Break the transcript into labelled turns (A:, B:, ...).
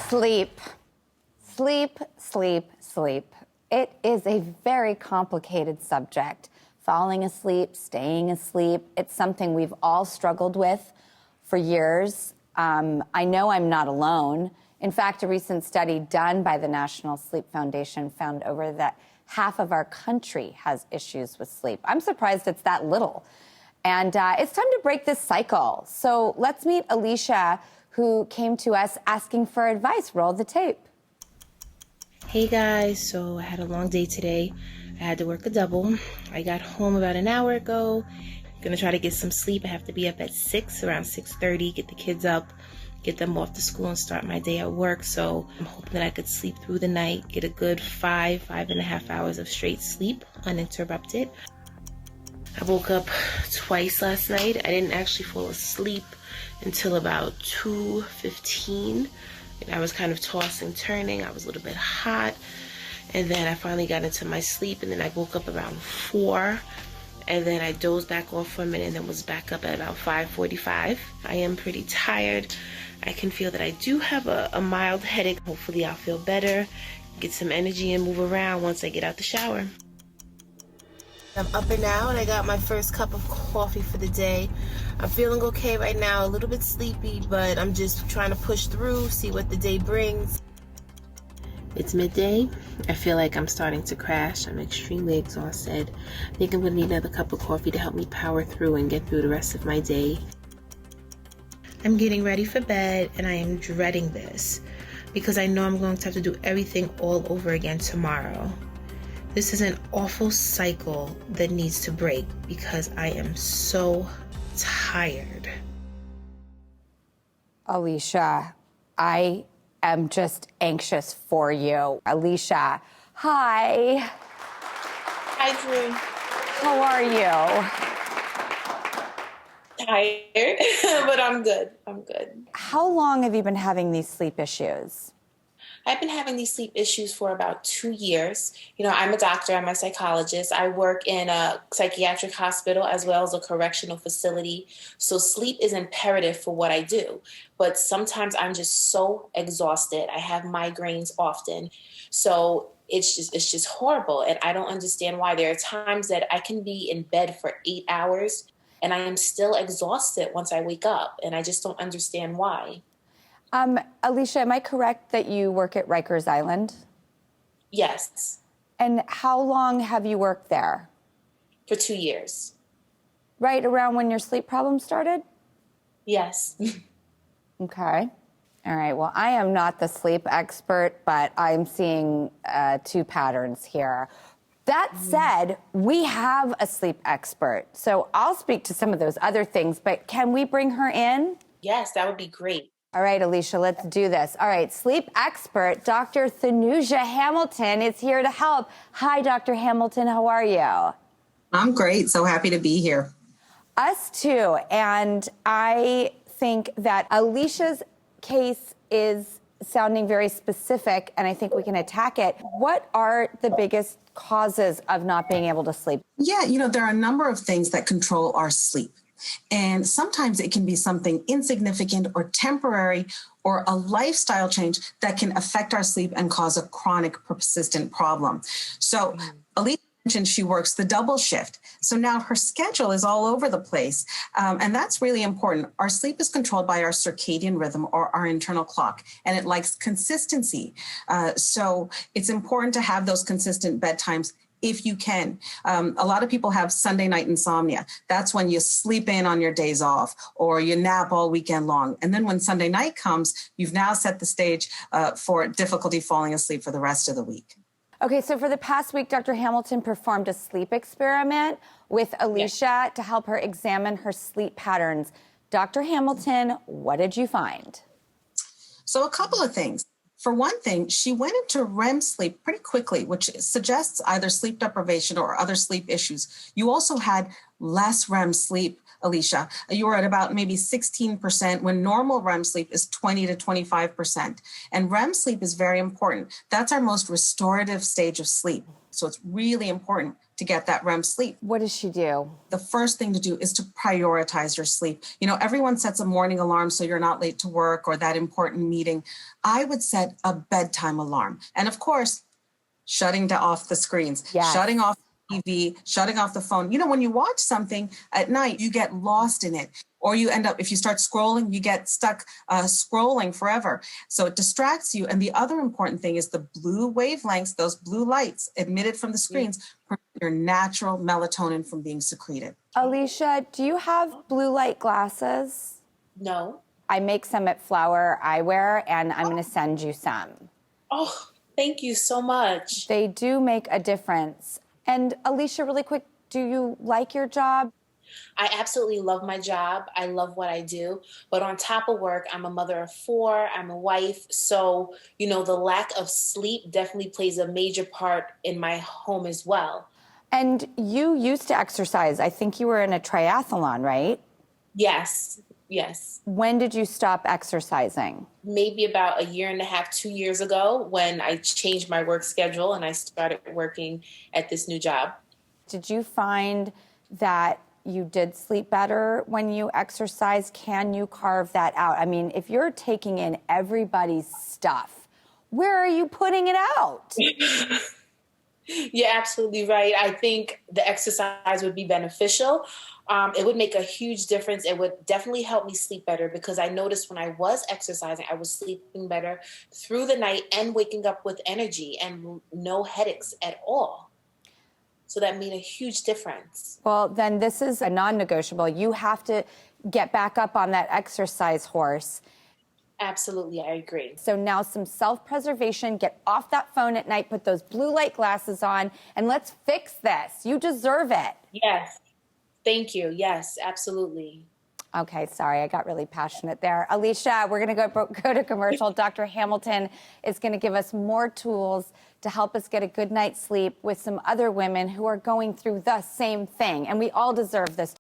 A: Sleep. Sleep, sleep, sleep. It is a very complicated subject. Falling asleep, staying asleep. It's something we've all struggled with for years. I know I'm not alone. In fact, a recent study done by the National Sleep Foundation found over that half of our country has issues with sleep. I'm surprised it's that little. And it's time to break this cycle. So let's meet Alicia, who came to us asking for advice. Roll the tape.
B: Hey guys, so I had a long day today. I had to work a double. I got home about an hour ago. Gonna try to get some sleep. I have to be up at 6, around 6:30, get the kids up, get them off to school and start my day at work. So I'm hoping that I could sleep through the night, get a good 5.5 hours of straight sleep, uninterrupted. I woke up twice last night. I didn't actually fall asleep until about 2:15. I was kind of tossing, turning. I was a little bit hot. And then I finally got into my sleep, and then I woke up around 4. And then I dozed back off for a minute and then was back up at about 5:45. I am pretty tired. I can feel that I do have a mild headache. Hopefully I'll feel better, get some energy and move around once I get out the shower. I'm up and now, and I got my first cup of coffee for the day. I'm feeling okay right now, a little bit sleepy, but I'm just trying to push through, see what the day brings. It's midday. I feel like I'm starting to crash. I'm extremely exhausted. I think I'm going to need another cup of coffee to help me power through and get through the rest of my day. I'm getting ready for bed, and I am dreading this because I know I'm going to have to do everything all over again tomorrow. This is an awful cycle that needs to break because I am so tired.
A: Alicia, I am just anxious for you. Alicia, hi.
C: Hi, Drew.
A: How are you?
C: Tired, but I'm good. I'm good.
A: How long have you been having these sleep issues?
C: I've been having these sleep issues for about 2 years. You know, I'm a doctor, I'm a psychologist. I work in a psychiatric hospital as well as a correctional facility. So sleep is imperative for what I do. But sometimes I'm just so exhausted. I have migraines often. So it's just horrible. And I don't understand why. There are times that I can be in bed for 8 hours and I am still exhausted once I wake up. And I just don't understand why.
A: Alicia, am I correct that you work at Rikers Island?
C: Yes.
A: And how long have you worked there?
C: For 2 years.
A: Right around when your sleep problems started?
C: Yes.
A: Okay. All right. Well, I am not the sleep expert, but I'm seeing 2 patterns here. That said, we have a sleep expert. So I'll speak to some of those other things, but can we bring her in?
C: Yes, that would be great.
A: All right, Alicia, let's do this. All right, sleep expert, Dr. Thanuja Hamilton is here to help. Hi, Dr. Hamilton, how are you?
D: I'm great, so happy to be here.
A: Us too, and I think that Alicia's case is sounding very specific, and I think we can attack it. What are the biggest causes of not being able to sleep?
D: Yeah, there are a number of things that control our sleep. And sometimes it can be something insignificant or temporary or a lifestyle change that can affect our sleep and cause a chronic, persistent problem. So Alicia mentioned she works the double shift. So now her schedule is all over the place. And that's really important. Our sleep is controlled by our circadian rhythm or our internal clock, and it likes consistency. So it's important to have those consistent bedtimes if you can. A lot of people have Sunday night insomnia. That's when you sleep in on your days off or you nap all weekend long. And then when Sunday night comes, you've now set the stage for difficulty falling asleep for the rest of the week.
A: Okay, so for the past week, Dr. Hamilton performed a sleep experiment with Alicia to help her examine her sleep patterns. Dr. Hamilton, what did you find?
D: So a couple of things. For one thing, she went into REM sleep pretty quickly, which suggests either sleep deprivation or other sleep issues. You also had less REM sleep, Alicia. You were at about maybe 16% when normal REM sleep is 20 to 25%. And REM sleep is very important. That's our most restorative stage of sleep. So it's really important to get that REM sleep.
A: What does she do?
D: The first thing to do is to prioritize your sleep. You know, everyone sets a morning alarm so you're not late to work or that important meeting. I would set a bedtime alarm. And of course, shutting off the screens,
A: Yes.
D: shutting off the TV, shutting off the phone. You know, when you watch something at night, you get lost in it. Or you end up, if you start scrolling, you get stuck scrolling forever. So it distracts you. And the other important thing is the blue wavelengths, those blue lights emitted from the screens, prevent your natural melatonin from being secreted.
A: Alicia, do you have blue light glasses?
C: No.
A: I make some at Flower Eyewear, and I'm going to send you some.
C: Oh, thank you so much.
A: They do make a difference. And Alicia, really quick, do you like your job?
C: I absolutely love my job. I love what I do. But on top of work, I'm a mother of 4. I'm a wife. So, you know, the lack of sleep definitely plays a major part in my home as well.
A: And you used to exercise. I think you were in a triathlon, right?
C: Yes. Yes.
A: When did you stop exercising?
C: Maybe about 1.5 years, 2 years ago, when I changed my work schedule and I started working at this new job.
A: Did you find that you did sleep better when you exercise? Can you carve that out? I mean, if you're taking in everybody's stuff, where are you putting it out?
C: You're absolutely right. I think the exercise would be beneficial. It would make a huge difference. It would definitely help me sleep better because I noticed when I was exercising, I was sleeping better through the night and waking up with energy and no headaches at all. So that made a huge difference.
A: Well, then this is a non-negotiable. You have to get back up on that exercise horse.
C: Absolutely, I agree.
A: So now some self-preservation, get off that phone at night, put those blue light glasses on, and let's fix this. You deserve it.
C: Yes. Thank you. Yes, absolutely.
A: Okay, sorry, I got really passionate there. Alicia, we're going to go to commercial. Dr. Hamilton is going to give us more tools to help us get a good night's sleep with some other women who are going through the same thing, and we all deserve this.